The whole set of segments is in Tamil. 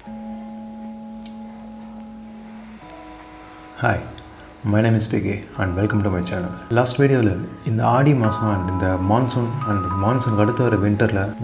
Hi, my name is Piggy and welcome to my channel. Last video இந்த ஆடி மாதம் அண்ட் இந்த மான்சூனுக்கு அடுத்து வர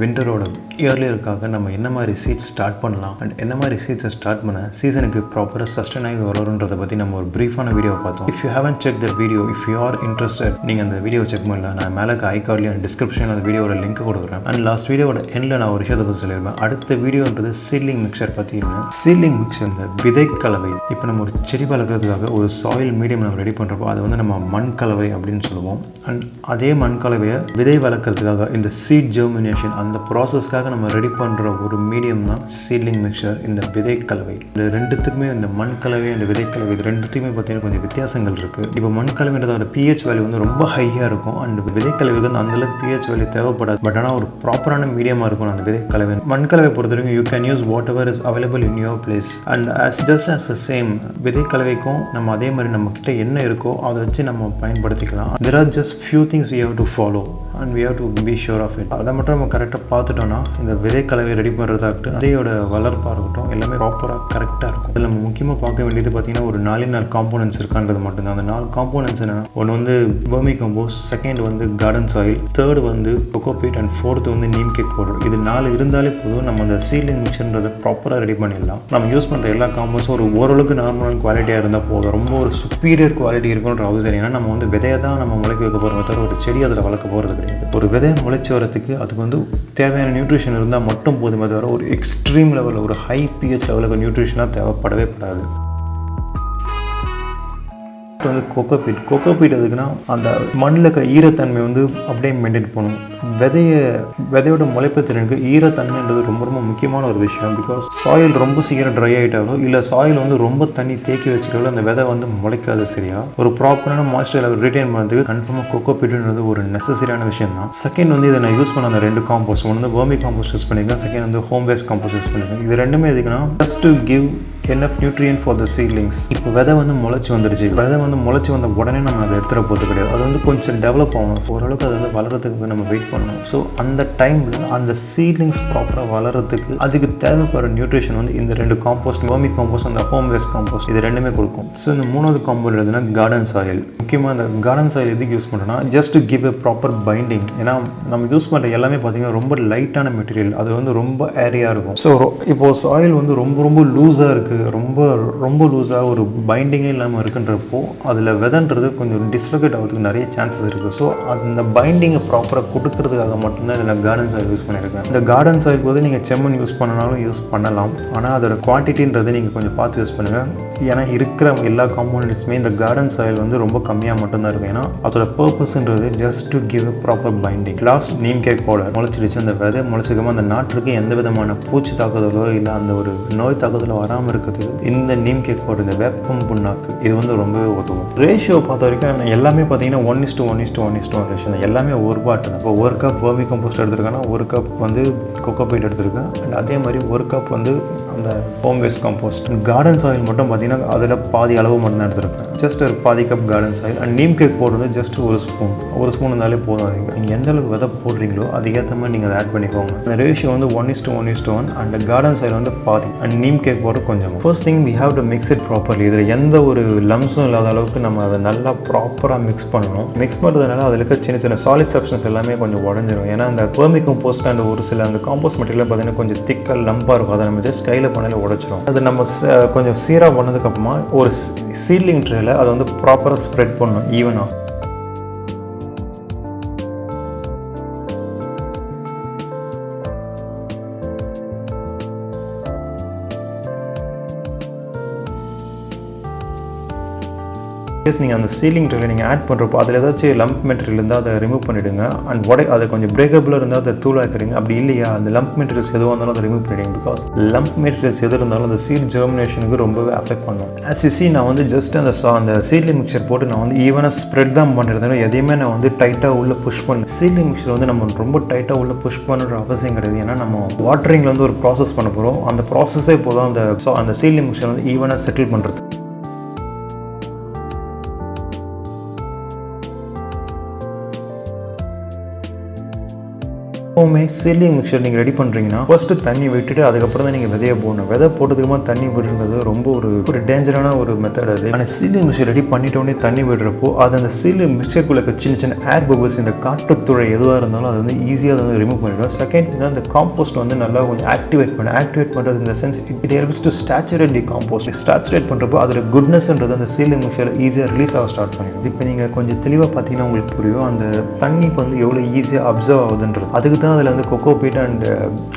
விண்டரோட இயர்லியருக்காக நம்ம என்ன மாதிரி சீட்ஸ் ஸ்டார்ட் பண்ணலாம் அண்ட் என்ன மாதிரி சீட்ஸை ஸ்டார்ட் பண்ண சீசனுக்கு ப்ராப்பராக சஸ்டெயின் ஆகி வரும்ன்றதை பற்றி நம்ம ஒரு ப்ரீஃபான வீடியோ பார்த்தோம். If you haven't check that video, if you are interested, நீங்கள் அந்த வீடியோ செக் பண்ணல, நான் மேலே ஐ கார்ட்லேயும் அண்ட் டிஸ்கிரிப்ஷன் அந்த வீடியோட லிங்க் கொடுக்குறேன். அண்ட் லாஸ்ட் வீடியோட எண்டில் நான் ஒரு விஷயத்தை பற்றி சொல்லியிருப்பேன். அடுத்த வீடியோன்றது சீட்லிங் மிக்சர் பற்றி இருந்தேன். சீட்லிங் மிக்சர் இந்த விதை கலவை. இப்போ நம்ம ஒரு செடி வளர்க்குறதுக்காக ஒரு சாயில் மீடியம் நம்ம ரெடி பண்ணுறப்போ அது வந்து நம்ம மண் கலவை அப்படின்னு சொல்லுவோம். அண்ட் அதே மண் கலவையை விதை வளர்க்குறதுக்காக இந்த சீட் ஜெர்மினேஷன் அந்த ப்ராசஸ்க்காக நம்ம ரெடி பண்ணுற ஒரு மீடியம் தான் சீட்லிங் மிக்சர், இந்த விதை கலவை. இந்த ரெண்டுத்துக்குமே இந்த மண் கலவை அந்த விதை கலவை இது ரெண்டுத்துக்குமே பார்த்தீங்கன்னா கொஞ்சம் வித்தியாசங்கள் இருக்குது. இப்போ மண் கலவைன்றதோட pH வேல்யூ வந்து ரொம்ப ஹையாக இருக்கும். அண்ட் விதை கலவைக்கு வந்து அந்தளவுக்கு pH வேல்யூ தேவைப்படாது. பட் ஆனால் ஒரு ப்ராப்பரான மீடியமாக இருக்கும் அந்த விதை கலவை. மண் கலவை பொறுத்த வரைக்கும் you can use what ever is available in your place. And just as the same விதை கலவைக்கும் நம்ம அதே மாதிரி நம்ம கிட்ட என்ன இருக்கோ அதை வச்சு நம்ம பயன்படுத்திக்கலாம். There are just few things we have to follow and we have to be sure of it. அதை மட்டும் நம்ம கரெக்டாக பார்த்துட்டோன்னா இந்த விதை கலவை ரெடி பண்ணுறதாகட்டும் விதையோட வளர்ப்பாக இருக்கட்டும் எல்லாமே ப்ராப்பராக கரெக்டாக இருக்கும். இதில் நம்ம முக்கியமாக பார்க்க வேண்டியது பார்த்தீங்கன்னா ஒரு 4 காம்போனன்ட்ஸ் இருக்கான்றது மட்டும்தான். அந்த 4 காம்போனன்ட்ஸ் என்ன, ஒன்று வந்து வெர்மிகம்போஸ்ட், செகண்ட் வந்து கார்டன் சாயில், தேர்ட் வந்து கோகோபீட் அண்ட் ஃபோர்த் வந்து நீம் கேக் பவுடர். இது 4 இருந்தாலே போதும் நம்ம அந்த சீட்லிங் மிக்சர்ன்றதை ப்ராப்பராக ரெடி பண்ணிடலாம். நம்ம யூஸ் பண்ணுற எல்லா காம்போஸ்டும் ஒரு ஓரளவுக்கு நார்மலான குவாலிட்டியாக இருந்தால் போதும். ரொம்ப ஒரு சுப்பீரியர் குவாலிட்டி இருக்குன்ற அவசியம். ஏன்னா நம்ம வந்து விதையை தான் நம்ம முளைக்க வைக்க போகிறோம், தவிர ஒரு செடி அதில் வளர்க்க போகிறது கிடையாது. ஒரு விதை முளைச்சி வரத்துக்கு அதுக்கு வந்து தேவையான நியூட்ரிஷன் இருந்தால் மட்டும் போதுமே தவிர ஒரு எக்ஸ்ட்ரீம் லெவலில் ஒரு ஹை pH லெவலுக்கு நியூட்ரிஷனாக தேவைப்படவே படாது. வந்து கோகோபீட் எதுக்குன்னா அந்த மண்ணில் இருக்க ஈரத்தன்மை வந்து அப்படியே மெயின்டைன் பண்ணணும். விதையோட முளைப்பு திறனுக்கு ஈரத்தன்மைன்றது ரொம்ப ரொம்ப முக்கியமான ஒரு விஷயம். பிகாஸ் சாயில் ரொம்ப சீக்கிரம் ட்ரை ஆகிட்டாலோ இல்லை சாயில் வந்து ரொம்ப தண்ணி தேக்கி வச்சுட்டாலோ அந்த விதை வந்து முளைக்காது. சரியா ஒரு ப்ராப்பரான மாய்ஸ்சர் லெவல் ரிட்டைன் பண்ணுறதுக்கு கன்ஃபார்மாக கோகோபீட்ன்றது ஒரு நெசசரியான விஷயம் தான். செகண்ட் வந்து இதை நான் யூஸ் பண்ண அந்த 2 காம்போஸ்ட், ஒன்று வந்து வெர்மிகம்போஸ்ட் யூஸ் பண்ணியிருக்கேன், செகண்ட் வந்து ஹோம் வேஸ்ட் காம்போஸ்ட் யூஸ் பண்ணியிருக்கேன். இது ரெண்டுமே எதுக்குன்னா just to give enough nutrient for the seedlings. இப்போ விதை வந்து முளைச்சி வந்துடுச்சு, விதை வந்து முளைச்சி வந்த உடனே நம்ம அதை எடுத்துகிற போகிறது கிடையாது. அது வந்து கொஞ்சம் டெவலப் ஆகணும், ஓரளவுக்கு அது வந்து வளர்கிறதுக்கு நம்ம வெயிட் பண்ணணும். ஸோ அந்த டைமில் அந்த சீட்லிங்ஸ் ப்ராப்பராக வளர்கிறதுக்கு அதுக்கு தேவைப்படுற நியூட்ரிஷன் வந்து இந்த 2 காம்போஸ்ட், வெர்மிகம்போஸ்ட் அந்த ஹோம் வேஸ்ட் காம்போஸ்ட் இது ரெண்டுமே கொடுக்கும். ஸோ இந்த 3வது காம்போஸ்ட் எதுனா கார்டன் சாயில். முக்கியமாக அந்த கார்டன் சாயில் எதுக்கு யூஸ் பண்ணுறோன்னா just to give a proper binding. ஏன்னா நம்ம யூஸ் பண்ணுற எல்லாமே பார்த்தீங்கன்னா ரொம்ப லைட்டான மெட்டீரியல், அது வந்து ரொம்ப ஏரியாக இருக்கும். ஸோ இப்போது சாயில் வந்து ரொம்ப லூஸாக இருக்குது, ரொம்ப லூஸாக ஒரு பைண்டிங்கே இல்லாமல் இருக்குன்றப்போ அதில் விதைன்றது கொஞ்சம் டிஸ்லோகேட் ஆகிறதுக்கு நிறைய சான்சஸ் இருக்குது. ஸோ அந்த பைண்டிங்கை ப்ராப்பராக கொடுக்கறதுக்காக மட்டும்தான் இதில் கார்டன் சாயில் யூஸ் பண்ணியிருக்கேன். இந்த கார்டன் சாயில் போது நீங்கள் செம்மண் யூஸ் பண்ணனாலும் யூஸ் பண்ணலாம், ஆனால் அதோட குவான்டிட்டின்றது நீங்கள் கொஞ்சம் பார்த்து யூஸ் பண்ணுங்கள். ஏன்னா இருக்கிற எல்லா காம்போனன்ட்ஸுமே இந்த கார்டன் சாயில் வந்து ரொம்ப கம்மியாக மட்டும்தான் இருக்கும். ஏன்னா அதோட பர்பஸ்ன்றது just to give a proper binding. Last neem cake powder முளைச்சிடுச்சு, அந்த விதை முளைச்சிக்காமல் அந்த நாட்டுக்கு எந்த விதமான பூச்சி தாக்குதலோ இல்லை அந்த ஒரு நோய் தாக்குதலோ வராமல் இருக்குது இந்த நீம் கேக் பவுடர், இந்த வேப்பம் புண்ணாக்கு இது வந்து ரொம்பவே உதவும். ரேஷியோ பார்த்த வரைக்கும் எல்லாமே பார்த்தீங்கன்னா 1:1:1:1 ரேஷியோ தான். எல்லாமே ஒரு பாட்டு தான். இப்போ 1 கப் வெர்மிகம்போஸ்ட் எடுத்துருக்கேன்னா 1 கப் வந்து கோகோபீட் எடுத்துருக்கேன். அண்ட் அதே மாதிரி 1 கப் வந்து அந்த home waste compost. Garden soil மட்டும் பார்த்தீங்கன்னா அதில் பாதி அளவு மட்டும் தான் எடுத்துருக்கேன். ஜஸ்ட் ஒரு பாதி cup garden soil. And neem cake powder வந்து ஜஸ்ட் ஒரு ஸ்பூன் இருந்தாலே போதும். நீங்கள் எந்த அளவுக்கு விதை போடுறீங்களோ அதுக்கேற்ற மாதிரி நீங்கள் அதை ஆட் பண்ணிக்கோங்க. அந்த ரேஷியோ வந்து 1:1:1 அண்ட் கார்டன் சாயில் வந்து பாதி அண்ட் நீம் கேக் பவுடர் கொஞ்சம். First thing we have to mix it properly. இதில் எந்த ஒரு லம்ஸும் இல்லாத அளவுக்கு நம்ம அதை நல்லா ப்ராப்பராக மிக்ஸ் பண்ணணும். மிக்ஸ் பண்ணுறதுனால அதில் இருக்க சின்ன சாலிட் சப்ஸ்டன்ஸ் எல்லாமே கொஞ்சம் உடஞ்சிரும். ஏன்னா அந்த வெர்மிகம்போஸ்ட் அண்ட் ஒரு சில அந்த காம்போஸ்ட் மெட்டீரியல் பார்த்தீங்கன்னா கொஞ்சம் திக்காக லம்பாக இருக்கும், அதை நம்ம ஜஸ்ட் கையில் பண்ணாலே உடைச்சிரும். அது நம்ம கொஞ்சம் சீராக பண்ணதுக்கப்புறமா ஒரு சீட்லிங் ட்ரேயில் அதை வந்து ப்ராப்பராக ஸ்ப்ரெட் பண்ணணும் ஈவனாக. நீங்கள் அந்த சீலிங் ட்ரேல நீங்கள் ஆட் பண்ணுறப்போ அதில் ஏதாச்சும் லம்ப் மெட்டீரியல் இருந்தால் அதை ரிமூவ் பண்ணிவிடுங்க. அண்ட் அதை கொஞ்சம் பிரேக்கபிளாக இருந்தால் அதை தூளாக்குறீங்க. அப்படி இல்லையா அந்த லம்ப் மெட்டீரியல்ஸ் எதுவாக இருந்தாலும் அதை ரிமூவ் பண்ணிவிடுங்க. பிகாஸ் லம்ப் மெட்டீரியல்ஸ் எது இருந்தாலும் அந்த சீட் ஜெர்மினேஷனுக்கு ரொம்பவே அஃபெக்ட் பண்ணும். ஆஸ் யூ சி நான் வந்து ஜஸ்ட் அந்த சீட்லிங் மிக்சர் போட்டு நான் வந்து ஈவனாக ஸ்ப்ரெட் தான் பண்ணுறதுனால எதையுமே நான் வந்து டைட்டாக உள்ளே புஷ் பண்ணேன். சீட்லிங் மிக்சர் வந்து நம்ம ரொம்ப டைட்டாக உள்ளே புஷ் பண்ணுற அவசியம் கிடையாது. ஏன்னா நம்ம வாட்டரிங்கில் வந்து ஒரு ப்ராசஸ் பண்ண போகிறோம். அந்த ப்ராசஸே போதும் அந்த சீட்லிங் மிக்சர் வந்து ஈவனாக செட்டில் பண்ணுறது. எப்போவுமே சீட்லிங் மிக்சர் நீங்கள் ரெடி பண்ணுறீங்கன்னா ஃபர்ஸ்ட்டு தண்ணி விட்டுட்டு அதுக்கப்புறம் தான் நீங்கள் விதையை போடணும். விதை போட்டதுக்குமா தண்ணி விடுறது ரொம்ப ஒரு டேஞ்சரான ஒரு மெத்தட் அது. ஆனால் சீட்லிங் மிக்சர் ரெடி பண்ணிட்டோடனே தண்ணி விடுறப்போ அது அந்த சீட்லிங் மிக்சருக்குள்ள சின்ன சின்ன ஏர் பபிள்ஸ், இந்த காட்டுத்துறை எதுவாக இருந்தாலும் அது வந்து ஈஸியாக அதை வந்து ரிமூவ் பண்ணிவிடும். செகண்ட் வந்து அந்த காம்போஸ்ட் வந்து நல்லா கொஞ்சம் ஆக்டிவேட் பண்ணுறது இந்த sense it helps to ஸ்டாச்சுரேட் the compost. ஸ்டாச்சுரேட் பண்ணுறப்போ அதில் குட்னஸ்ன்றது அந்த சீட்லிங் மிக்சர் ஈஸியாக ரிலீஸ் ஆக ஸ்டார்ட் பண்ணிடும். இப்போ நீங்கள் கொஞ்சம் தெளிவாக பார்த்தீங்கன்னா உங்களுக்கு புரியும் அந்த தண்ணி வந்து எவ்வளோ ஈஸியாக அப்சர்வ் ஆகுதுன்றது. அதுக்கு தான் அதில் வந்து கோகோபீட் அண்ட்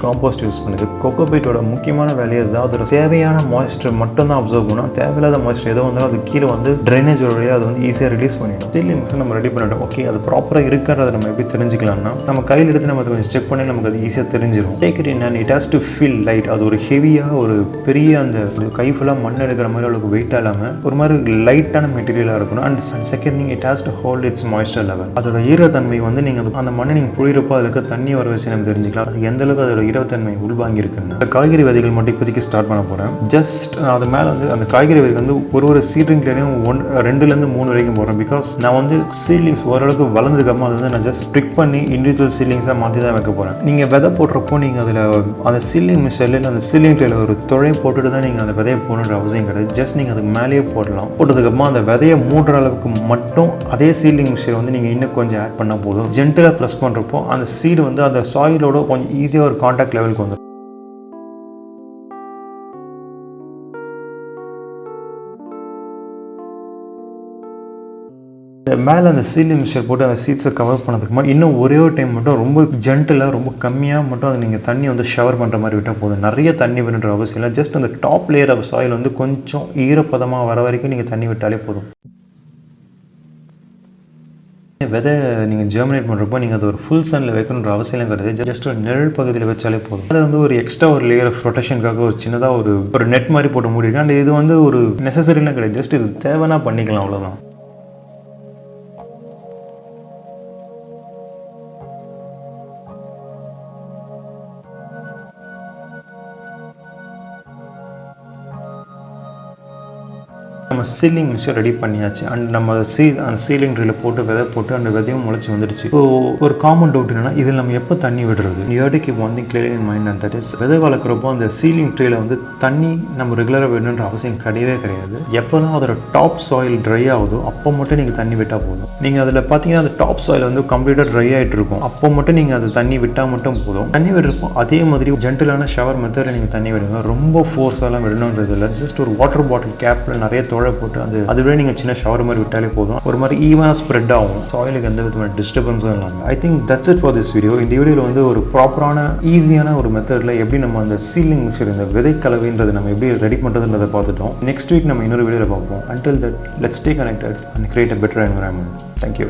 காம்போஸ்ட் யூஸ் பண்ணுது. கோகோபீட்டோட முக்கியமான வேலையை தான் அதோட தேவையான மாய்ஸ்டர் மட்டும் தான் அப்சர்வ் பண்ணும். தேவையில்லாத மாய்ஸ்டர் எதோ வந்தாலும் அது கீழே வந்து ட்ரைனேஜ் வழியாக அது வந்து ஈஸியாக ரிலீஸ் பண்ணிடும். சீட்லிங் மிக்சர் நம்ம ரெடி பண்ணிட்டோம். ஓகே, அது ப்ராப்பராக இருக்கிறத நம்ம எப்படி தெரிஞ்சுக்கலாம்னா நம்ம கையில் எடுத்து நம்ம அதை கொஞ்சம் செக் பண்ணி நமக்கு அது ஈஸியாக தெரிஞ்சிடும். Take it in and it has to feel light. அது ஒரு ஹெவியாக ஒரு பெரிய அந்த கை ஃபுல்லாக மண் எடுக்கிற மாதிரி அவ்வளோக்கு வெயிட்டாக இல்லாமல் ஒரு மாதிரி லைட்டான மெட்டீரியலாக இருக்கணும். And second thing it has to hold it's moisture level. அதோட ஈரத்தன்மை வந்து நீங்கள் அந்த மண்ணை நீங்கள் புழியிறப்போ அதுக்கு தண்ணி வர வச்சு நம்ம தெரிஞ்சுக்கலாம் அது எந்த அளவுக்கு அதோட ஈரத்தன்மை உள்வாங்கி இருக்குன்னு. அந்த காய்கறி விதைகள் மட்டும் இப்போதைக்கு ஸ்டார்ட் பண்ண போகிறேன். ஜஸ்ட் அது மேலே வந்து அந்த காய்கறி விதைகள் வந்து ஒரு சீட்லிங்லேயும் 2லேருந்து 3 வரைக்கும் போடுறேன். பிகாஸ் நான் வந்து சீட்லிங்ஸ் ஓரளவுக்கு வளர்ந்ததுக்கப்புறம் அது வந்து நான் ஜஸ்ட் பிக் பண்ணி இண்டிவிஜுவல் சீட்லிங்ஸாக மாற்றி தான் வைக்க போகிறேன். நீங்கள் விதை போடுறப்போ நீங்கள் அதில் அந்த சீட்லிங் மிஷரில் அந்த சீட்லிங் ட்ரேல ஒரு துளை போட்டுட்டு தான் நீங்கள் அந்த விதையை போடணுன்ற அவசியம் கிடையாது. ஜஸ்ட் நீங்கள் அதுக்கு மேலேயே போடலாம். போட்டதுக்கப்புறமா அந்த விதையை மூடுற அளவுக்கு மட்டும் அதே சீட்லிங் மிஷர் வந்து நீங்கள் இன்னும் கொஞ்சம் ஆட் பண்ணால் போதும். ஜென்டலாக ப்ளஸ் பண்ணுறப்போ அந்த சீடு வந்து அந்த சாயிலோட கொஞ்சம் ஈஸியாக ஒரு கான்டாக்ட் லெவலுக்கு வந்துடும். மேலே அந்த சீட்லிங் மிக்சர் போட்டு அந்த சீட்ஸை கவர் பண்ணதுக்குமா இன்னும் ஒரே ஒரு டைம் மட்டும் ரொம்ப ஜென்டலாக ரொம்ப கம்மியாக மட்டும் அதை நீங்கள் தண்ணி வந்து ஷவர் பண்ணுற மாதிரி விட்டால் போதும். நிறைய தண்ணி விடுற அவசியம் இல்லை. ஜஸ்ட் அந்த டாப் லேயர் ஆஃப் சாயில் வந்து கொஞ்சம் ஈரப்பதமாக வர வரைக்கும் நீங்கள் தண்ணி விட்டாலே போதும். விதை நீங்கள் ஜெர்மினேட் பண்ணுறப்போ நீங்கள் அது ஒரு ஃபுல் சன்னில் வைக்கணுன்ற அவசியம் கிடையாது. ஜஸ்ட் ஒரு நிழல் பகுதியில் வச்சாலே போதும். அது வந்து ஒரு எக்ஸ்ட்ரா ஒரு லேயர் ஆஃப் ப்ரொடெக்ஷனுக்காக ஒரு சின்னதாக ஒரு நெட் மாதிரி போட்டு மூடிருக்கேன். அண்ட் இது வந்து ஒரு நெசசரிலாம் கிடையாது. ஜஸ்ட் இது தேவைன்னா பண்ணிக்கலாம், அவ்வளோதான். நம்ம சீட்லிங் மிக்சர் ரெடி பண்ணியாச்சு. அண்ட் நம்ம அந்த சீலிங் ட்ரேல போட்டு விதை போட்டு அந்த விதையும் முளைச்சி வந்துடுச்சு. ஸோ ஒரு காமன் டவுட் என்னன்னா இதில் நம்ம எப்போ தண்ணி விடுறது? You have to keep one thing clear in mind and that is விதை வளர்க்குறப்போ அந்த சீலிங் ட்ரேல வந்து தண்ணி நம்ம ரெகுலராக விடணுன்ற அவசியம் கிடையாது. எப்போலாம் அதோட டாப் சாயில் ட்ரை ஆகுதோ அப்போ மட்டும் நீங்கள் தண்ணி விட்டால் போதும். நீங்கள் அதில் பார்த்தீங்கன்னா அந்த டாப் சாயில் வந்து கம்ப்ளீட்டாக ட்ரை ஆகிட்டு இருக்கும். அப்போ மட்டும் நீங்கள் அது தண்ணி விட்டால் மட்டும் போதும். தண்ணி விடுறப்போ அதே மாதிரி ஜென்டலான ஷவர் மெத்தடில் நீங்கள் தண்ணி விடுங்க. ரொம்ப ஃபோர்ஸாலாம் விடணுன்றது இல்லை. ஜஸ்ட் ஒரு வாட்டர் பாட்டில் கேப்பில் நிறைய தொழை போட்டு அதுவே நீங்கள் சின்ன ஷவர் மாதிரி விட்டாலே போதும். ஒரு மாதிரி ஈவனாக ஸ்ப்ரெட் ஆகும். சாயிலுக்கு எந்த விதமான டிஸ்டர்பன்ஸும் இல்லாமல். I think that's it for this video. இந்த வீடியோவில் வந்து ஒரு ப்ராப்பரான ஈஸியான ஒரு மெத்தடில் எப்படி நம்ம அந்த சீட்லிங் மிக்சர் இந்த விதை கலவைன்றதை நம்ம எப்படி ரெடி பண்ணுறதுன்றதை பார்த்துட்டோம். நெக்ஸ்ட் வீக் நம்ம இன்னொரு வீடியோவில் பார்ப்போம். Until that, let's stay connected and create a better environment. Thank you.